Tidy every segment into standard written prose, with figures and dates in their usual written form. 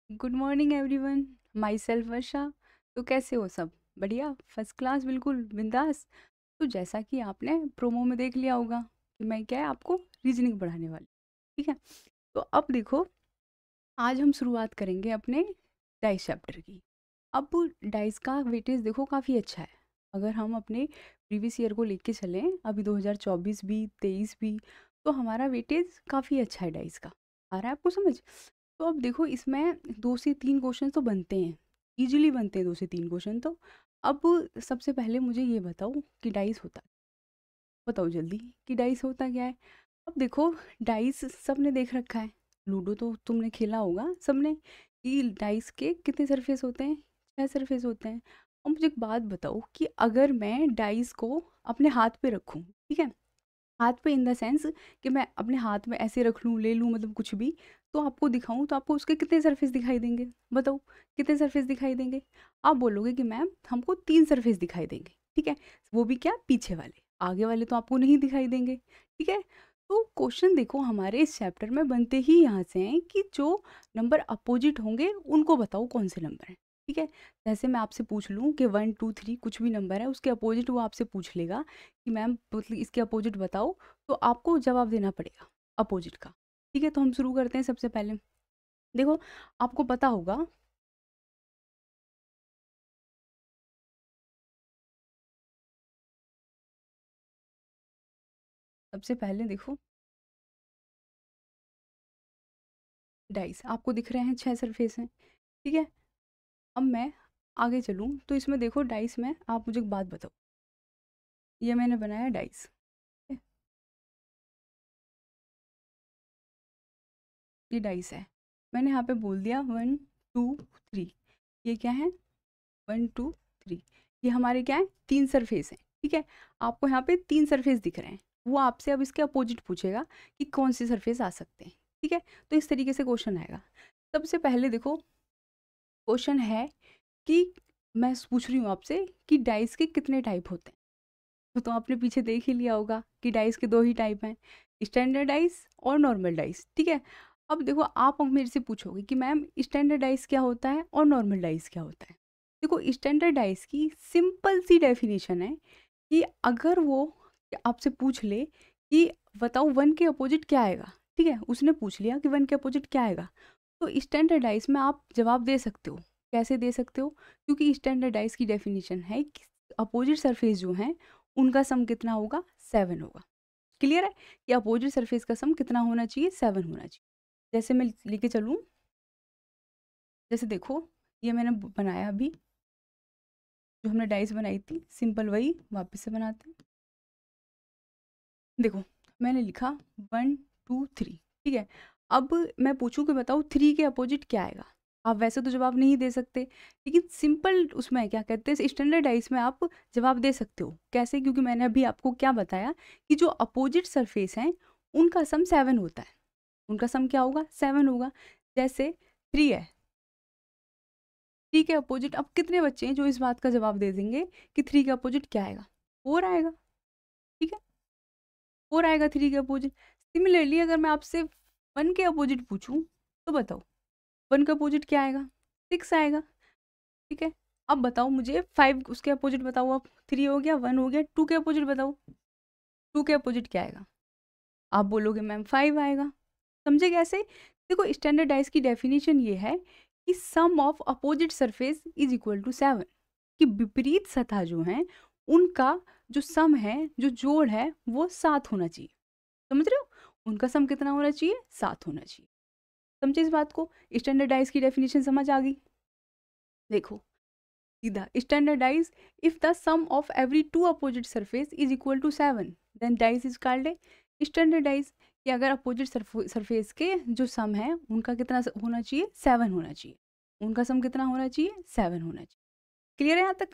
Good morning everyone. Myself Varsha. तो कैसे हो सब? बढ़िया, फर्स्ट क्लास, बिल्कुल बिंदास। तो जैसा कि आपने प्रोमो में देख लिया होगा कि मैं क्या है आपको रीजनिंग पढ़ाने वाली। ठीक है, तो अब देखो, आज हम शुरुआत करेंगे अपने डाइस चैप्टर की। अब डाइस का वेटेज देखो काफ़ी अच्छा है। अगर हम अपने प्रीवियस ईयर को लेके चलें, अभी 2024 भी 23 भी, तो हमारा वेटेज काफ़ी अच्छा है डाइस का। आ रहा है आपको समझ? तो अब देखो, इसमें 2 से 3 क्वेश्चन तो बनते हैं, इजीली बनते हैं 2 से 3 क्वेश्चन तो। अब सबसे पहले मुझे ये बताओ कि डाइस होता, बताओ जल्दी कि डाइस होता क्या है। अब देखो, डाइस सबने देख रखा है, लूडो तो तुमने खेला होगा सबने, कि डाइस के कितने सरफेस होते हैं? 6 सरफेस होते हैं। अब मुझे एक बात बताओ कि अगर मैं डाइस को अपने हाथ पे रखूं, ठीक है, हाथ पे इन द सेंस कि मैं अपने हाथ में ऐसे रख लूँ, ले लूँ, मतलब कुछ भी, तो आपको दिखाऊं तो आपको उसके कितने सरफेस दिखाई देंगे? बताओ, कितने सरफेस दिखाई देंगे? आप बोलोगे कि मैम हमको 3 सरफेस दिखाई देंगे। ठीक है, वो भी क्या, पीछे वाले, आगे वाले तो आपको नहीं दिखाई देंगे। ठीक है, तो क्वेश्चन देखो हमारे इस चैप्टर में बनते ही यहाँ से हैं कि जो नंबर अपोजिट होंगे उनको बताओ कौन से नंबर हैं। ठीक है, जैसे मैं आपसे पूछ लूँ कि 1 2 3 कुछ भी नंबर है, उसके अपोजिट वो आपसे पूछ लेगा कि मैम मतलब इसके अपोजिट बताओ, तो आपको जवाब देना पड़ेगा अपोजिट का। ठीक है, तो हम शुरू करते हैं सबसे पहले। देखो, आपको पता होगा, सबसे पहले देखो, डाइस आपको दिख रहे हैं, 6 सरफेस हैं। ठीक है, अब मैं आगे चलूँ तो इसमें देखो, डाइस में आप मुझे एक बात बताओ, ये मैंने बनाया डाइस, ठीक है, ये डाइस है। मैंने यहाँ पे बोल दिया 1 2 3, ये क्या है? 1 2 3, ये हमारे क्या है? 3 सरफेस हैं। ठीक है, आपको यहाँ पे 3 सरफेस दिख रहे हैं, वो आपसे अब इसके अपोजिट पूछेगा कि कौन से सरफेस आ सकते हैं। ठीक है, तो इस तरीके से क्वेश्चन आएगा। सबसे पहले देखो, क्वेश्चन है कि मैं पूछ रही हूँ आपसे कि डाइस के कितने टाइप होते हैं। तो आपने पीछे देख ही लिया होगा कि डाइस के 2 ही टाइप हैं, स्टैंडर्ड डाइस और नॉर्मल डाइस। ठीक है, अब देखो, आप अब मेरे से पूछोगे कि मैम स्टैंडर्ड डाइस क्या होता है और नॉर्मल डाइस क्या होता है। देखो, स्टैंडर्ड डाइस की सिंपल सी डेफिनेशन है कि अगर वो आपसे पूछ ले कि बताओ 1 के अपोजिट क्या आएगा, ठीक है, उसने पूछ लिया कि 1 के अपोजिट क्या आएगा, तो स्टैंडर्ड डाइस में आप जवाब दे सकते हो। कैसे दे सकते हो? क्योंकि स्टैंडर्ड डाइस की डेफिनेशन है कि अपोजिट सरफेस जो हैं उनका सम कितना होगा? 7 होगा। क्लियर है कि अपोजिट सरफेस का सम कितना होना चाहिए? 7 होना चाहिए। जैसे मैं लेके चलूँ, जैसे देखो, ये मैंने बनाया अभी, जो हमने डाइस बनाई थी सिंपल, वही वापस से बनाते हैं। देखो, मैंने लिखा 1 2 3, ठीक है। अब मैं पूछूं कि बताओ 3 के अपोजिट क्या आएगा, आप वैसे तो जवाब नहीं दे सकते, लेकिन सिंपल उसमें क्या कहते हैं, स्टैंडर्डाइज में आप जवाब दे सकते हो। कैसे? क्योंकि मैंने अभी आपको क्या बताया कि जो अपोजिट सरफेस हैं उनका सम 7 होता है। उनका सम क्या होगा? 7 होगा। जैसे 3 है, 3 के अपोजिट अब कितने बच्चे हैं जो इस बात का जवाब दे देंगे कि 3 के अपोजिट क्या आएगा? 4 आएगा। ठीक है, 4 आएगा 3 के अपोजिट। सिमिलरली अगर मैं आपसे 1 के अपोजिट पूछूं, तो बताओ 1 का अपोजिट क्या आएगा? 6 आएगा। ठीक है, अब बताओ मुझे 5 उसके अपोजिट बताओ। आप 3 हो गया, 1 हो गया, 2 के अपोजिट बताओ, 2 के अपोजिट क्या आएगा? आप बोलोगे मैम 5 आएगा। समझे कैसे? देखो, स्टैंडर्डाइज की डेफिनेशन ये है कि sum of opposite surface is equal to 7, कि विपरीत सतह जो है उनका जो सम है, जो जोड़ है, वो 7 होना चाहिए। समझ रहे हो? उनका सम कितना होना चाहिए? 7 होना चाहिए। समझे इस बात को? स्टैंडर्डाइज की डेफिनेशन समझ आ गई? देखो सीधा, standardize, if the sum of every two opposite surface is equal to 7, then dice is called a standardize. कि अगर अपोजिट सरफेस के जो सम है उनका कितना होना चाहिए? 7 होना चाहिए। उनका सम कितना होना चाहिए? 7 होना चाहिए। क्लियर है यहाँ तक?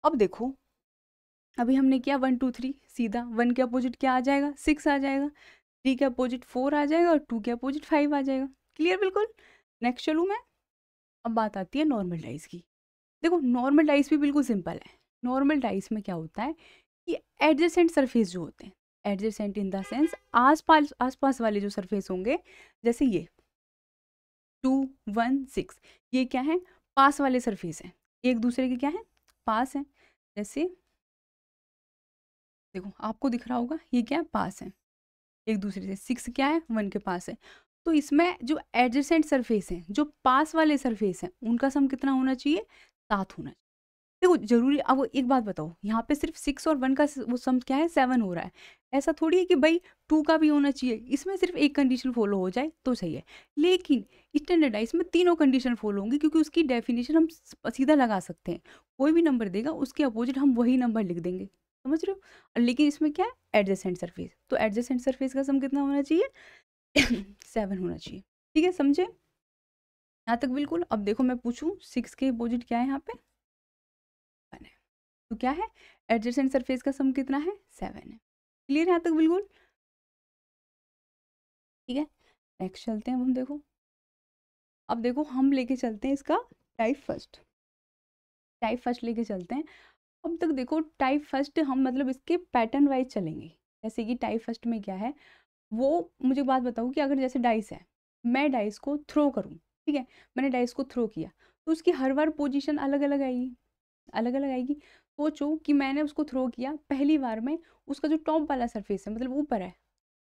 अब देखो, अभी हमने किया 1 2 3, सीधा 1 के अपोजिट क्या आ जाएगा? 6 आ जाएगा। 3 के अपोजिट 4 आ जाएगा और 2 के अपोजिट 5 आ जाएगा। क्लियर बिल्कुल? नेक्स्ट चलूँ मैं। अब बात आती है नॉर्मल डाइस की। देखो, नॉर्मल डाइस भी बिल्कुल सिंपल है। नॉर्मल डाइस में क्या होता है कि एडजेसेंट सरफेस जो होते हैं, एडजेसेंट इन द सेंस आसपास आसपास वाले जो सरफेस होंगे, जैसे ये, 2 1 6, ये क्या है, पास वाले सरफेस हैं, एक दूसरे के क्या है, पास हैं। जैसे देखो आपको दिख रहा होगा ये क्या है, पास है एक दूसरे से, 6 क्या है, 1 के पास है। तो इसमें जो एडजेसेंट सरफेस हैं, जो पास वाले सरफेस हैं, उनका सम कितना होना चाहिए, 7 होना चाहिए। देखो जरूरी, अब एक बात बताओ, यहाँ पे सिर्फ 6 और 1 का वो सम क्या है, 7 हो रहा है। ऐसा थोड़ी है कि भाई 2 का भी होना चाहिए, इसमें सिर्फ एक कंडीशन फॉलो हो जाए तो सही है। लेकिन स्टैंडर्डाइज में तीनों कंडीशन फॉलो होंगी, क्योंकि उसकी डेफिनेशन हम सीधा लगा सकते हैं। कोई भी नंबर देगा उसके अपोजिट हम वही नंबर लिख देंगे, समझ रहे हो। और लेकिन इसमें क्या है, एडजेसेंट सरफेस, तो एडजेसेंट सरफेस का सम कितना होना चाहिए 7 होना चाहिए। ठीक है, समझे यहाँ तक बिल्कुल। अब देखो मैं पूछूं 6 के अपोजिट क्या है यहाँ पे, 1 है। तो क्या है, एडजेसेंट सरफेस का सम कितना है, 7 है। क्लियर यहाँ तक बिल्कुल। ठीक है, नेक्स्ट चलते हैं हम। देखो अब देखो हम लेके चलते हैं इसका टाइप फर्स्ट, टाइप फर्स्ट लेके चलते हैं। अब तक देखो टाइप फर्स्ट हम मतलब इसके पैटर्न वाइज चलेंगे। जैसे कि टाइप फर्स्ट में क्या है, वो मुझे बात बताओ कि अगर जैसे डाइस है, मैं डाइस को थ्रो करूँ, ठीक है, मैंने डाइस को थ्रो किया, तो उसकी हर बार पोजीशन अलग अलग आएगी, अलग अलग आएगी। सोचो कि मैंने उसको थ्रो किया, पहली बार में उसका जो टॉप वाला सरफेस है मतलब ऊपर है,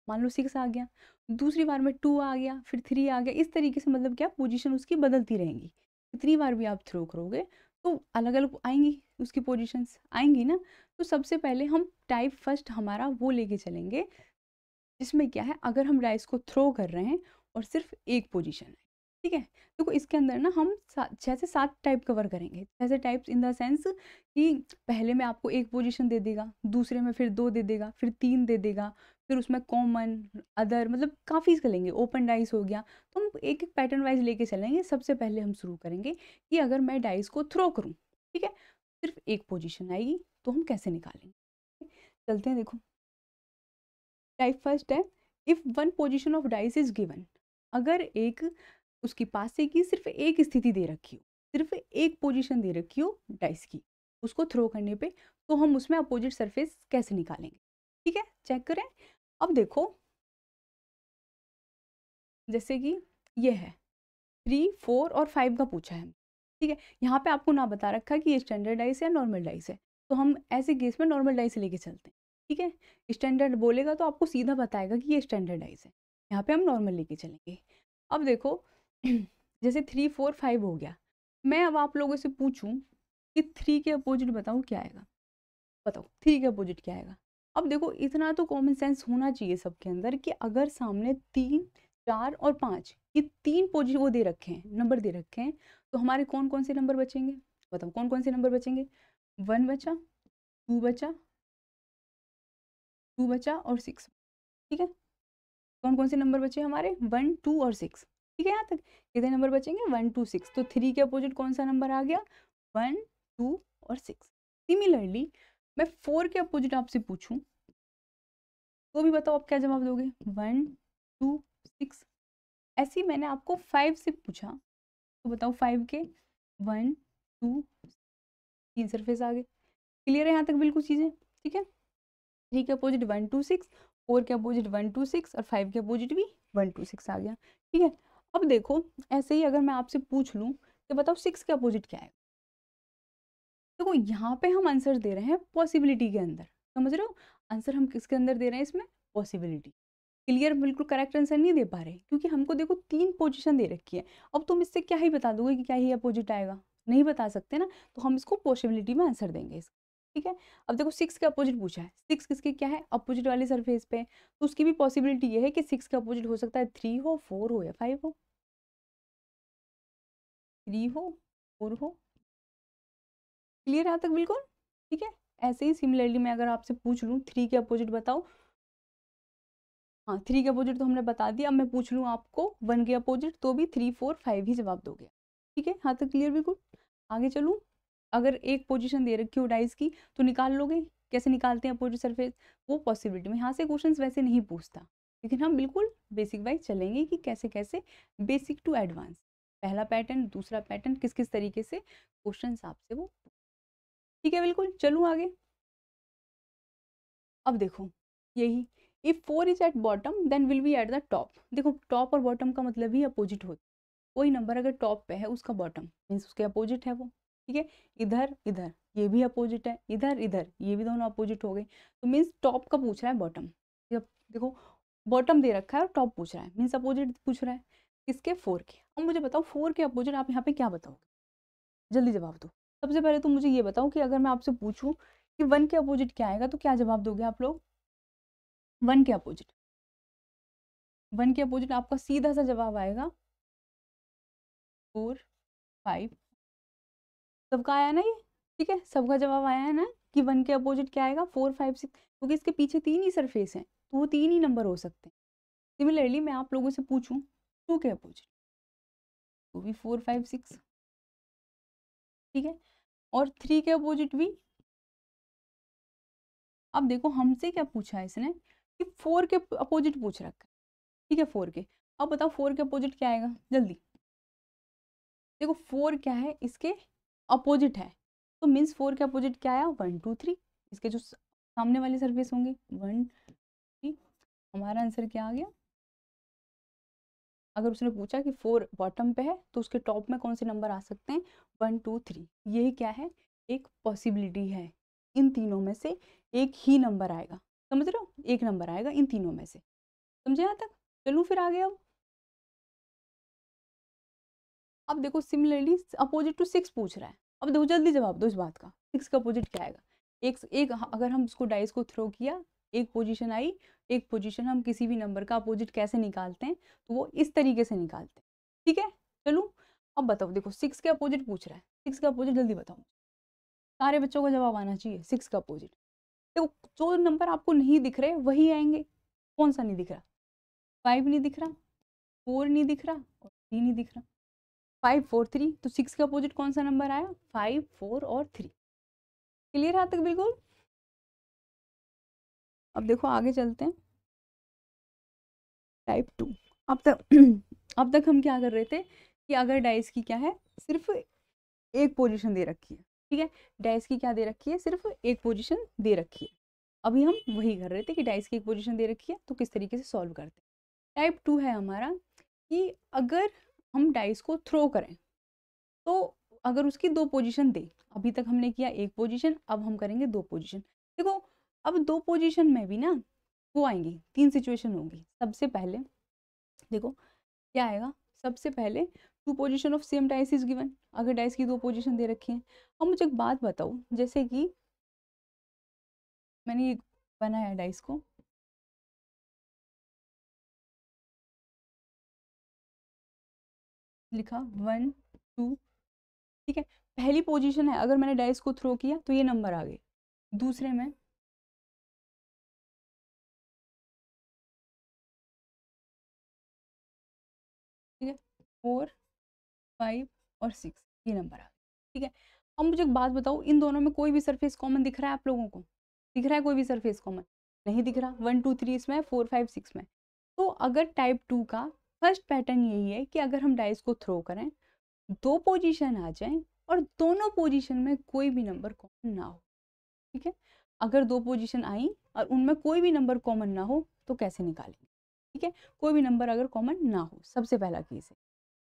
मान लो 6 आ गया, दूसरी बार में 2 आ गया, फिर 3 आ गया, इस तरीके से मतलब क्या पोजीशन उसकी बदलती रहेंगी। कितनी बार भी आप थ्रो करोगे तो अलग अलग आएंगी उसकी पोजीशंस आएंगी ना। तो सबसे पहले हम टाइप फर्स्ट हमारा वो लेके चलेंगे, जिसमें क्या है, अगर हम डाइस को थ्रो कर रहे हैं और सिर्फ एक पोजीशन है, ठीक है। देखो इसके अंदर ना हम 6 से 7 टाइप कवर करेंगे। 6 टाइप्स इन द सेंस कि पहले में आपको एक पोजीशन दे देगा, दूसरे में फिर 2 दे देगा, फिर 3 दे देगा, फिर उसमें कॉमन, अदर, मतलब काफ़ी करेंगे, ओपन डाइस हो गया। तो हम एक एक पैटर्न वाइज लेके चलेंगे। सबसे पहले हम शुरू करेंगे कि अगर मैं डाइस को थ्रो करूँ, ठीक है, सिर्फ एक पोजीशन आएगी, तो हम कैसे निकालेंगे। चलते हैं, देखो टाइप फर्स्ट है, if one position of dice is given, अगर एक उसकी पासे की सिर्फ एक स्थिति दे रखी हो, सिर्फ एक पोजीशन दे रखी हो डाइस की, उसको थ्रो करने पे, तो हम उसमें अपोजिट सरफेस कैसे निकालेंगे। ठीक है, चेक करें। अब देखो जैसे कि ये है 3 4 और 5 का पूछा है, ठीक है। यहाँ पे आपको ना बता रखा है कि ये स्टैंडर्ड डाइस है या नॉर्मल डाइस है, तो हम ऐसे केस में नॉर्मल डाइस लेके चलते हैं। ठीक है, स्टैंडर्ड बोलेगा तो आपको सीधा बताएगा कि ये स्टैंडर्ड डाइस है, यहाँ पे हम नॉर्मल लेके चलेंगे। अब देखो जैसे 3 4 5 हो गया, मैं अब आप लोगों से पूछूं कि 3 के अपोजिट बताऊं क्या आएगा, बताओ 3 के अपोजिट क्या आएगा। अब देखो इतना तो कॉमन सेंस होना चाहिए सबके अंदर कि अगर सामने 3 4 और 5 ये 3 पोजिशन वो दे रखे हैं, नंबर दे रखे हैं, तो हमारे कौन कौन से नंबर बचेंगे, बताओ कौन कौन से नंबर बचेंगे। 1 बचा, 2 बचा, 2 बचा और 6। ठीक है, कौन कौन से नंबर बचे हमारे, 1 2 और 6। ठीक है, यहाँ तक कितने नंबर बचेंगे, 1 2 6। तो 3 के अपोजिट कौन सा नंबर आ गया, 1 2 और 6। सिमिलरली मैं 4 के अपोजिट आपसे पूछूं तो भी बताओ आप क्या जवाब दोगे, 1 2 6। ऐसे ही मैंने आपको 5 से पूछा तो बताओ 5 के 1 2 3 सरफेस आ गए। क्लियर है यहाँ तक बिल्कुल चीज़ें। ठीक है, 3 के अपोजिट 1 2 6, 4 के अपोजिट 1 2 6 और 5 के अपोजिट भी 1 2 6 आ गया। ठीक है, अब देखो ऐसे ही अगर मैं आपसे पूछ लूँ तो बताओ 6 के अपोजिट क्या है। देखो यहाँ पे हम आंसर दे रहे हैं पॉसिबिलिटी के अंदर, समझ रहे हो, आंसर हम किसके अंदर दे रहे हैं इसमें, पॉसिबिलिटी। क्लियर, बिल्कुल करेक्ट आंसर नहीं दे पा रहे क्योंकि हमको देखो 3 पोजीशन दे रखी है। अब तुम इससे क्या ही बता दोगे कि क्या ही अपोजिट आएगा, नहीं बता सकते ना, तो हम इसको पॉसिबिलिटी में आंसर देंगे इसका। ठीक है, अब देखो 6 के अपोजिट पूछा है, 6 किसके क्या है, अपोजिट वाली सरफेस पे, तो उसकी भी पॉसिबिलिटी ये है कि 6 का अपोजिट हो सकता है 3 हो, 4 हो या 5 हो, 3 हो, 4 हो। क्लियर यहाँ तक बिल्कुल। ठीक है, ऐसे ही सिमिलरली मैं अगर आपसे पूछ लूँ 3 के अपोजिट बताओ, हाँ 3 के अपोजिट तो हमने बता दिया, अब मैं पूछ लूँ आपको 1 के अपोजिट तो भी 3 4 5 ही जवाब दोगे। ठीक है, हाँ तक क्लियर बिल्कुल। आगे चलूँ, अगर एक पोजीशन दे रखी हो डाइस की तो निकाल लोगे, कैसे निकालते हैं अपोजिट सरफेस, वो पॉसिबिलिटी में। यहाँ से क्वेश्चंस वैसे नहीं पूछता, लेकिन हम बिल्कुल बेसिक वाइज चलेंगे कि कैसे कैसे, बेसिक टू एडवांस, पहला पैटर्न दूसरा पैटर्न किस किस तरीके से क्वेश्चन आपसे वो। ठीक है बिल्कुल, चलूँ आगे। अब देखो यही, if 4 is at bottom then will be at the top. देखो टॉप और बॉटम का मतलब ही अपोजिट होता है, कोई नंबर अगर टॉप पे है उसका बॉटम मीन्स उसके अपोजिट है वो, ठीक है। इधर इधर ये भी अपोजिट है, इधर इधर ये भी दोनों अपोजिट हो गए, तो मीन्स टॉप का पूछ रहा है बॉटम। जब देखो बॉटम दे रखा है और टॉप पूछ रहा है मीन्स अपोजिट पूछ रहा है किसके, 4 के। अब मुझे बताओ 4 के अपोजिट आप यहाँ पे क्या बताओगे, जल्दी जवाब दो। सबसे पहले तो मुझे ये बताओ कि अगर मैं आपसे पूछूं कि 1 के अपोजिट क्या आएगा तो क्या जवाब दोगे आप लोग। 1 के अपोजिट, 1 के अपोजिट आपका सीधा सा जवाब आएगा 4 5। सबका आया ना ये, ठीक है, सबका जवाब आया है ना कि 1 के अपोजिट क्या आएगा 4 5 6, क्योंकि इसके पीछे 3 ही सरफेस हैं तो वो 3 ही नंबर हो सकते हैं। सिमिलरली मैं आप लोगों से पूछूं 2 के अपोजिट, तो भी 4 5 6, ठीक है। और 3 के अपोजिट भी, अब देखो हमसे क्या पूछा है इसने कि 4 के अपोजिट पूछ रखा है, ठीक है 4 के। अब बताओ 4 के अपोजिट क्या आएगा जल्दी। देखो 4 क्या है, इसके अपोजिट है, तो मीन्स 4 के अपोजिट क्या आया 1 2 3, इसके जो सामने वाले सरफेस होंगे 1 3। हमारा आंसर क्या आ गया। अगर उसने पूछा कि 4 बॉटम पे है तो उसके टॉप में कौन से नंबर आ सकते हैं 1 2 3, यही क्या है एक पॉसिबिलिटी है, इन तीनों में से एक ही नंबर आएगा, समझ रहे हो, एक नंबर आएगा इन तीनों में से, समझे यहाँ तक। चलूँ फिर आगे। अब देखो सिमिलरली अपोजिट टू 6 पूछ रहा है, अब देखो जल्दी जवाब दो इस बात का, 6 का अपोजिट क्या आएगा। एक अगर हम उसको डाइस को थ्रो किया, एक पोजीशन आई, एक पोजीशन, हम किसी भी नंबर का अपोजिट कैसे निकालते हैं तो वो इस तरीके से निकालते हैं, ठीक है। चलो अब बताओ, देखो 6 के अपोजिट पूछ रहा है, 6 का अपोजिट जल्दी बताओ, सारे बच्चों का जवाब आना चाहिए 6 का अपोजिट। देखो जो नंबर आपको नहीं दिख रहे वही आएंगे, कौन सा नहीं दिख रहा, 5 नहीं दिख रहा, 4 नहीं दिख रहा और 3 नहीं दिख रहा, 5 4 3, तो 6 का अपोजिट कौन सा नंबर आया 5 4 और 3। क्लियर है तक बिल्कुल। अब देखो आगे चलते हैं टाइप 2। अब तक अब तक हम क्या कर रहे थे कि अगर डाइस की क्या है सिर्फ एक पोजीशन दे रखी है, ठीक है, डाइस की क्या दे रखी है सिर्फ एक पोजीशन दे रखी है। अभी हम वही कर रहे थे कि डाइस की एक पोजीशन दे रखी है तो किस तरीके से सॉल्व करते हैं। टाइप 2 है हमारा कि अगर हम डाइस को थ्रो करें तो अगर उसकी 2 पोजीशन दे, अभी तक हमने किया एक पोजीशन, अब हम करेंगे 2 पोजीशन। देखो अब 2 पोजीशन में भी ना वो आएंगी 3 सिचुएशन होंगी। सबसे पहले देखो क्या आएगा, सबसे पहले 2 position of same dice is given, अगर डाइस की 2 पोजीशन दे रखी है। अब मुझे एक बात बताओ, जैसे कि मैंने ये बनाया डाइस को, लिखा 1 2, ठीक है, पहली पोजीशन है, अगर मैंने डाइस को थ्रो किया तो ये नंबर आ गए। दूसरे में ठीक है 4 5 और 6, ये नंबर आ गए, ठीक है। अब मुझे एक बात बताओ, इन दोनों में कोई भी सरफेस कॉमन दिख रहा है आप लोगों को, दिख रहा है कोई भी सरफेस कॉमन, नहीं दिख रहा। 1 2 3 इसमें है, 4 5 6 में। तो अगर टाइप 2 का फर्स्ट पैटर्न यही है कि अगर हम डाइस को थ्रो करें, 2 पोजीशन आ जाएं और दोनों पोजीशन में कोई भी नंबर कॉमन ना हो, ठीक है। अगर 2 पोजीशन आई और उनमें कोई भी नंबर कॉमन ना हो तो कैसे निकालेंगे, ठीक है, कोई भी नंबर अगर कॉमन ना हो, सबसे पहला केस है।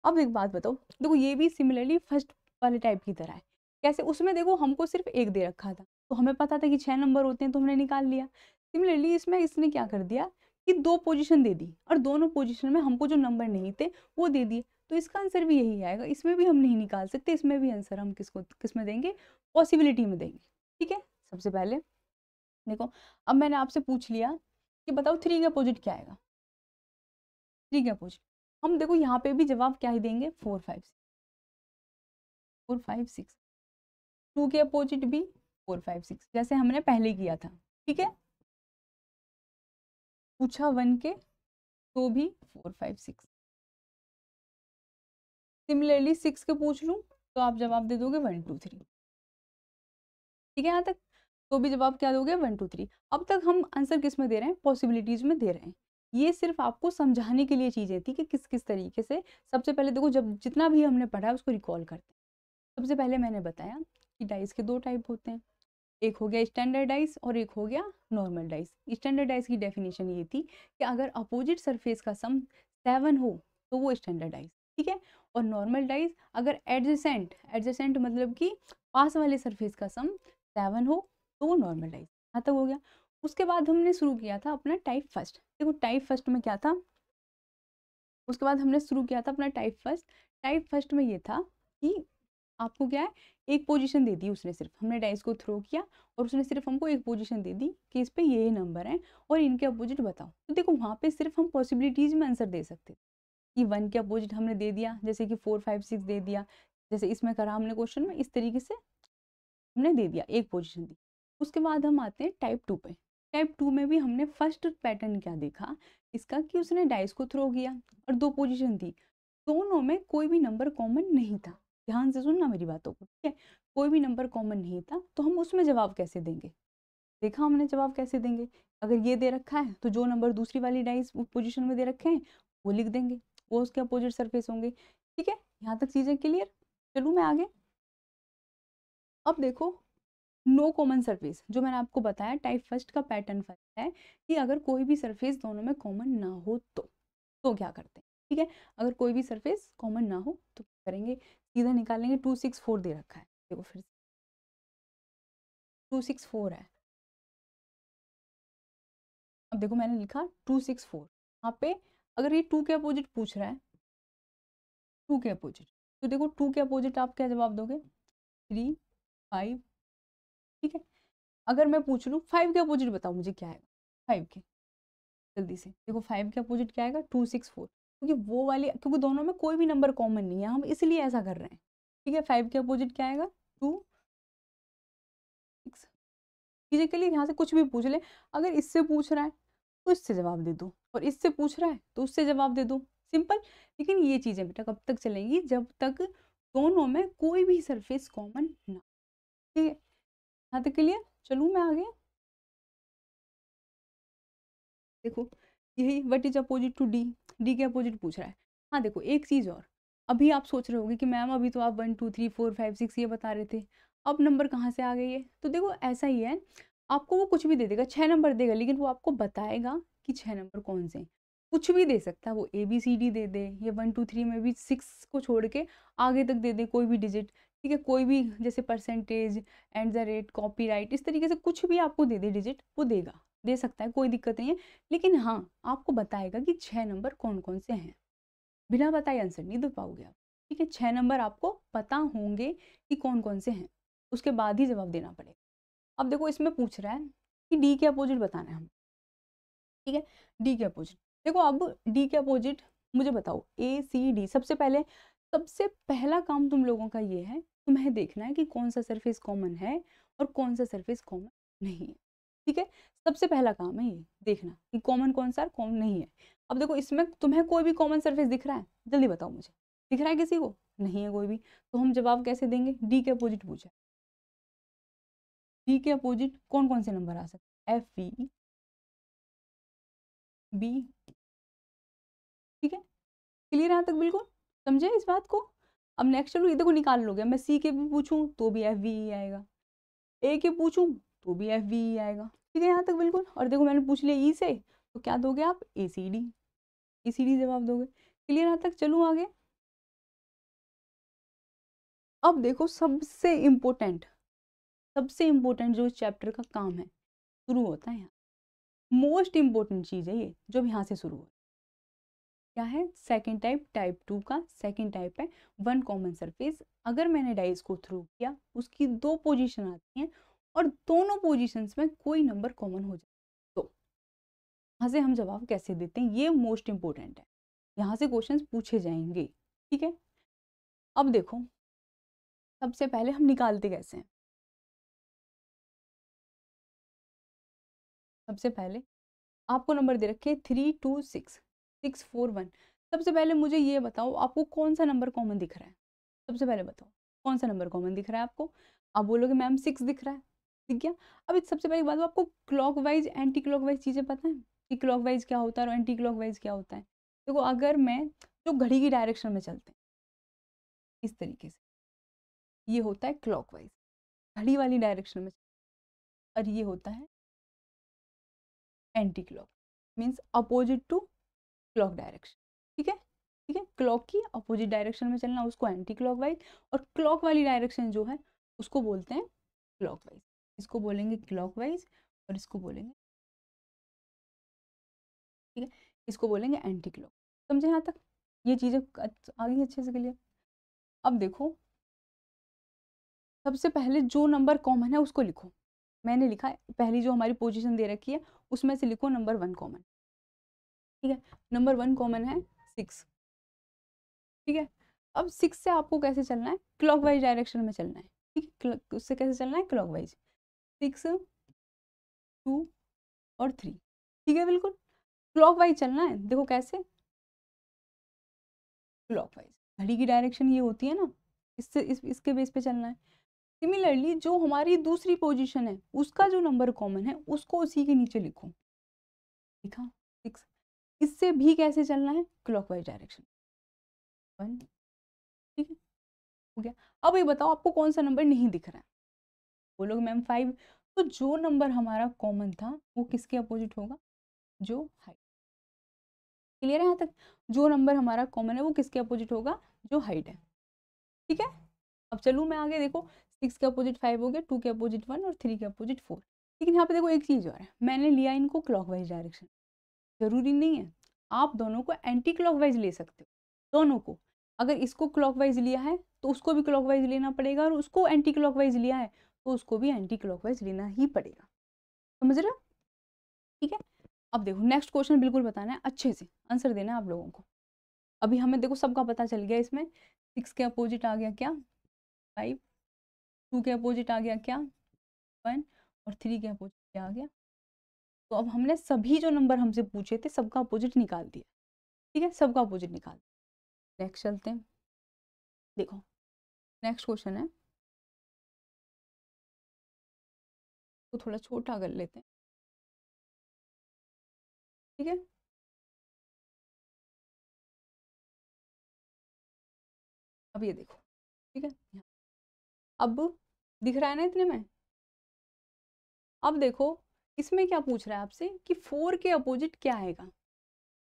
अब एक बात बताओ, देखो ये भी सिमिलरली फर्स्ट वाले टाइप की तरह है, कैसे, उसमें देखो हमको सिर्फ एक दे रखा था तो हमें पता था कि 6 नंबर होते हैं तो हमने निकाल लिया। सिमिलरली इसमें इसने क्या कर दिया कि 2 पोजीशन दे दी और दोनों पोजीशन में हमको जो नंबर नहीं थे वो दे दिए, तो इसका आंसर भी यही आएगा, इसमें भी हम नहीं निकाल सकते, इसमें भी आंसर हम किस में देंगे, पॉसिबिलिटी में देंगे, ठीक है। सबसे पहले देखो, अब मैंने आपसे पूछ लिया कि बताओ 3 का अपोजिट क्या आएगा, 3 का अपोजिट, हम देखो यहाँ पे भी जवाब क्या ही देंगे 4 5 6। 2 के अपोजिट भी 4 5 6 जैसे हमने पहले किया था, ठीक है। पूछा 1 के तो भी 4 5 6। सिमिलरली 6 के पूछ लूं तो आप जवाब दे दोगे 1 2 3, ठीक है यहाँ तक, तो भी जवाब क्या दोगे 1 2 3। अब तक हम आंसर किस में दे रहे हैं, पॉसिबिलिटीज में दे रहे हैं। ये सिर्फ आपको समझाने के लिए चीजें थी कि किस किस तरीके से। सबसे पहले देखो, जब जितना भी हमने पढ़ा है उसको रिकॉल करते हैं। सबसे पहले मैंने बताया कि डाइस के 2 टाइप होते हैं, एक हो गया स्टैंडर्ड डाइस और एक हो गया नॉर्मल डाइस। स्टैंडर्ड डाइस की डेफिनेशन ये थी कि अगर अपोजिट सरफेस का सम 7 हो तो वो स्टैंडर्ड डाइस, ठीक है। और नॉर्मल डाइज अगर एडजेसेंट, एडजेसेंट मतलब कि पास वाले सरफेस का सम 7 हो तो वो नॉर्मल डाइज। यहाँ तक हो गया। उसके बाद हमने शुरू किया था अपना टाइप फर्स्ट। देखो टाइप फर्स्ट में क्या था, उसके बाद हमने शुरू किया था अपना टाइप फर्स्ट। टाइप फर्स्ट में ये था कि आपको क्या है, एक पोजीशन दे दी उसने, सिर्फ हमने डाइस को थ्रो किया और उसने सिर्फ हमको एक पोजीशन दे दी कि इस पे ये नंबर है और इनके अपोजिट बताओ। तो देखो वहाँ पे सिर्फ हम पॉसिबिलिटीज में आंसर दे सकते थे कि 1 के अपोजिट हमने दे दिया, जैसे कि 4 5 6 दे दिया, जैसे इसमें करा हमने क्वेश्चन में, इस तरीके से हमने दे दिया, एक पोजीशन दी। उसके बाद हम आते हैं टाइप 2 पे। टाइप 2 में भी हमने फर्स्ट पैटर्न क्या देखा इसका, कि उसने डाइस को थ्रो किया और 2 पोजीशन दी, दोनों में कोई भी नंबर कॉमन नहीं था। ध्यान से सुनना मेरी बातों को, ठीक है। कोई भी नंबर कॉमन नहीं था तो हम उसमें जवाब कैसे देंगे, देखा हमने जवाब कैसे देंगे। अगर ये दे रखा है तो जो नंबर दूसरी वाली डाइस पोजीशन में दे रखे हैं वो लिख देंगे, वो उसके अपोजिट सरफेस होंगे। ठीक है, यहाँ तक चीजें क्लियर। चलूँ मैं आगे। अब देखो नो कॉमन सरफेस, जो मैंने आपको बताया टाइप फर्स्ट का पैटर्न फर्स्ट है कि अगर कोई भी सरफेस दोनों में कॉमन ना हो तो क्या करते हैं। ठीक है, अगर कोई भी सरफेस कॉमन ना हो तो क्या करेंगे, सीधा निकालेंगे। 2 6 4 दे रखा है, देखो फिर 2 6 4 है। अब देखो मैंने लिखा 2 6 4, यहाँ पे अगर ये 2 के अपोजिट पूछ रहा है, 2 के अपोजिट, तो देखो 2 के अपोजिट आप क्या जवाब दोगे, 3 5। ठीक है, अगर मैं पूछ लूँ 5 के अपोजिट बताओ मुझे क्या आएगा, 5 के, जल्दी से देखो 5 के अपोजिट क्या आएगा, 2 6 4। क्योंकि वो वाली, क्योंकि दोनों में कोई भी नंबर कॉमन नहीं है, हम इसलिए ऐसा कर रहे हैं। ठीक है, 5 के अपोजिट क्या आएगा, 2 6। फिजिकली यहाँ से कुछ भी पूछ ले, अगर इससे पूछ रहा है तो इससे जवाब दे दो, और इससे पूछ रहा है तो उससे जवाब दे दो, सिंपल। लेकिन ये चीजें बेटा कब तक चलेंगी, जब तक दोनों में कोई भी सरफेस कॉमन ना। ठीक है, यहाँ तक क्लियर। चलूँ मैं आगे। देखो यही what is opposite to D, D के अपोजिट पूछ रहा है। हाँ देखो एक चीज और, अभी आप सोच रहे होगे कि मैम अभी तो आप 1 2 3 4 5 6 ये बता रहे थे, अब नंबर कहाँ से आ गए ये। तो देखो ऐसा ही है, आपको वो कुछ भी दे देगा, 6 नंबर देगा, लेकिन वो आपको बताएगा कि 6 नंबर कौन से हैं। कुछ भी दे सकता है वो, ए बी सी डी दे दे, या 1 2 3 में भी 6 को छोड़ के आगे तक दे दे कोई भी डिजिट। ठीक है, कोई भी जैसे percentage, and the rate, copyright, इस तरीके से कुछ भी आपको दे दे डिजिट, वो देगा, दे सकता है, कोई दिक्कत नहीं है। लेकिन हाँ आपको बताएगा कि 6 नंबर कौन कौन से हैं, बिना बताए आंसर नहीं दे पाओगे आप। ठीक है, 6 नंबर आपको पता होंगे कि कौन कौन से हैं, उसके बाद ही जवाब देना पड़ेगा। अब देखो इसमें पूछ रहा है कि डी के अपोजिट बताना है हम। ठीक है, डी के अपोजिट, देखो अब डी के अपोजिट मुझे बताओ, ए सी डी। सबसे पहला काम तुम लोगों का ये है, तुम्हें देखना है कि कौन सा सरफेस कॉमन है और कौन सा सरफेस कॉमन नहीं है। ठीक है, सबसे पहला काम है ये देखना कि कॉमन कौन सा कौन नहीं है। अब देखो इसमें तुम्हें कोई भी कॉमन सरफेस दिख रहा है, जल्दी बताओ मुझे, दिख रहा है किसी को, नहीं है कोई भी, तो हम जवाब कैसे देंगे, डी के अपोजिट पूछा, डी के अपोजिट कौन कौन से नंबर आ सकते हैं, एफ वी बी। ठीक है, क्लियर यहाँ तक बिल्कुल, समझे इस बात को। अब नेक्स्ट चलो, ये देखो निकाल लोगे, मैं सी के भी पूछूं तो भी एफ वी ही आएगा, ए के पूछूं तो भी एफ वी ही आएगा। ठीक है यहाँ तक बिल्कुल। और देखो मैंने पूछ लिया ई से, तो क्या दोगे आप, ए सी डी, ए सी डी जवाब दोगे। क्लियर यहाँ तक, चलूँ आगे। अब देखो सबसे इम्पोर्टेंट जो इस चैप्टर का काम है शुरू होता है यहाँ, मोस्ट इम्पोर्टेंट चीज़ है ये जो यहाँ से शुरू हो, क्या है, सेकंड टाइप, टाइप 2 का सेकंड टाइप है, वन कॉमन सरफेस। अगर मैंने डाइस को थ्रू किया, उसकी 2 पोजीशन आती हैं और दोनों पोजीशंस में कोई नंबर कॉमन हो जाए, तो यहाँ से हम जवाब कैसे देते हैं, ये मोस्ट इंपॉर्टेंट है, यहाँ से क्वेश्चंस पूछे जाएंगे। ठीक है, अब देखो सबसे पहले हम निकालते कैसे हैं। सबसे पहले आपको नंबर दे रखे 3 2 6 6 4 1। सबसे पहले मुझे ये बताओ आपको कौन सा नंबर कॉमन दिख रहा है, सबसे पहले बताओ कौन सा नंबर कॉमन दिख रहा है आपको। आप बोलोगे मैम 6 दिख रहा है, दिख गया। अब सबसे पहली बात, आपको क्लॉकवाइज एंटी क्लॉकवाइज चीज़ें पता है कि क्लॉकवाइज क्या होता है और एंटी क्लॉकवाइज क्या होता है। देखो अगर मैं जो घड़ी की डायरेक्शन में चलते हैं इस तरीके से, ये होता है क्लॉकवाइज, घड़ी वाली डायरेक्शन में, और ये होता है anti clock, means opposite to clock direction. ठीक है, ठीक है, क्लॉक की अपोजिट डायरेक्शन में चलना उसको एंटी क्लॉकवाइज, और क्लॉक वाली डायरेक्शन जो है उसको बोलते हैं क्लॉकवाइज। इसको बोलेंगे क्लॉकवाइज और इसको बोलेंगे, ठीक है, इसको बोलेंगे एंटी क्लॉक। समझे यहाँ तक? ये चीज़ें आ गई अच्छे से क्लियर। अब देखो, सबसे पहले जो नंबर कॉमन है उसको लिखो। मैंने लिखा है, पहली जो हमारी पोजीशन दे रखी है उसमें से लिखो नंबर 1 कॉमन। ठीक है, नंबर 1 कॉमन है 6। ठीक है, अब 6 से आपको कैसे चलना है? क्लॉकवाइज डायरेक्शन में चलना है। ठीक है, उससे कैसे चलना है? क्लॉकवाइज। 6, 2 और 3। ठीक है, बिल्कुल क्लॉकवाइज चलना है। देखो कैसे, क्लॉकवाइज, घड़ी की डायरेक्शन ये होती है ना, इससे इसके बेस पे चलना है। सिमिलरली जो हमारी दूसरी पोजीशन है उसका जो नंबर कॉमन है उसको उसी के नीचे लिखो। लिखा 6। इससे भी कैसे चलना है? Clockwise direction. 1। ठीक है, हो गया। अब ये बताओ आपको कौन सा नंबर नहीं दिख रहा है? बोलोगे मैम 5। तो जो नंबर हमारा कॉमन था वो किसके अपोजिट होगा? जो हाइट। क्लियर है यहाँ तक? जो नंबर हमारा कॉमन है वो किसके अपोजिट होगा? जो हाइट है। ठीक है, अब चलूँ मैं आगे। देखो 6 के अपोजिट 5 हो गया, 2 के अपोजिट 1 और 3 के अपोजिट 4। लेकिन यहाँ पे देखो एक चीज़ और है, मैंने लिया इनको क्लॉकवाइज डायरेक्शन। जरूरी नहीं है, आप दोनों को एंटी क्लॉकवाइज ले सकते हो। दोनों को, अगर इसको क्लॉकवाइज लिया है तो उसको भी क्लॉकवाइज लेना पड़ेगा, और उसको एंटी क्लॉकवाइज लिया है तो उसको भी एंटी क्लॉकवाइज लेना ही पड़ेगा। समझ रहे हो? ठीक है, अब देखो नेक्स्ट क्वेश्चन बिल्कुल बताना है, अच्छे से आंसर देना है आप लोगों को। अभी हमें देखो सबका पता चल गया इसमें। 6 के अपोजिट आ गया क्या? 5। 2 के अपोजिट आ गया क्या? 1। और 3 के अपोजिट क्या आ गया? तो अब हमने सभी जो नंबर हमसे पूछे थे सबका अपोजिट निकाल दिया। ठीक है, सबका अपोजिट निकाल दिया। नेक्स्ट चलते हैं। देखो नेक्स्ट क्वेश्चन है, तो थोड़ा छोटा कर लेते हैं। ठीक है, अब ये देखो। ठीक है, अब दिख रहा है ना इतने में? अब देखो इसमें क्या पूछ रहा है आपसे कि 4 के अपोजिट क्या आएगा।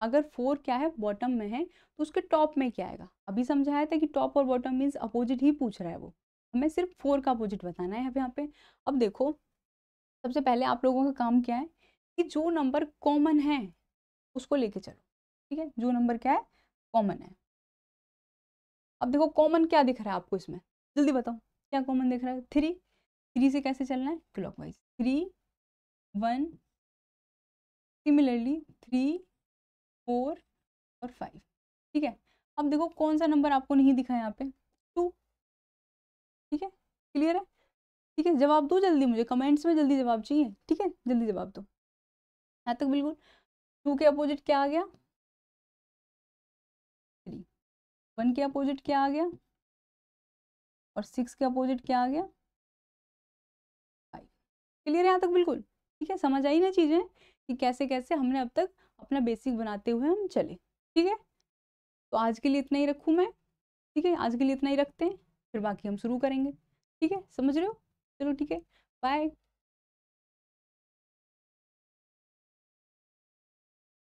अगर 4 क्या है, बॉटम में है, तो उसके टॉप में क्या आएगा? अभी समझाया था कि टॉप और बॉटम मीन्स अपोजिट ही पूछ रहा है वो, हमें सिर्फ 4 का अपोजिट बताना है यहाँ पे। अब देखो सबसे पहले आप लोगों का काम क्या है कि जो नंबर कॉमन है उसको लेके चलो। ठीक है, जो नंबर क्या है? कॉमन है। अब देखो कॉमन क्या दिख रहा है आपको इसमें, जल्दी बताओ क्या कॉमन दिख रहा है? 3। 3 से कैसे चलना है? क्लॉकवाइज। 3, 1, सिमिलरली 3, 4 और 5। ठीक है, अब देखो कौन सा नंबर आपको नहीं दिखा है यहाँ पे? 2। ठीक है, क्लियर है? ठीक है, जवाब दो जल्दी, मुझे कमेंट्स में जल्दी जवाब चाहिए। ठीक है, जल्दी जवाब दो। यहाँ तक बिल्कुल। 2 के अपोजिट क्या आ गया? 3। 1 के अपोजिट क्या आ गया? और 6 के अपोजिट क्या आ गया? 5। क्लियर है यहाँ तक बिल्कुल? ठीक है, समझ आई ना चीज़ें कि कैसे कैसे हमने अब तक अपना बेसिक बनाते हुए हम चले। ठीक है, तो आज के लिए इतना ही रखूँ मैं। ठीक है, आज के लिए इतना ही रखते हैं, फिर बाकी हम शुरू करेंगे। ठीक है, समझ रहे हो? चलो ठीक है, बाय।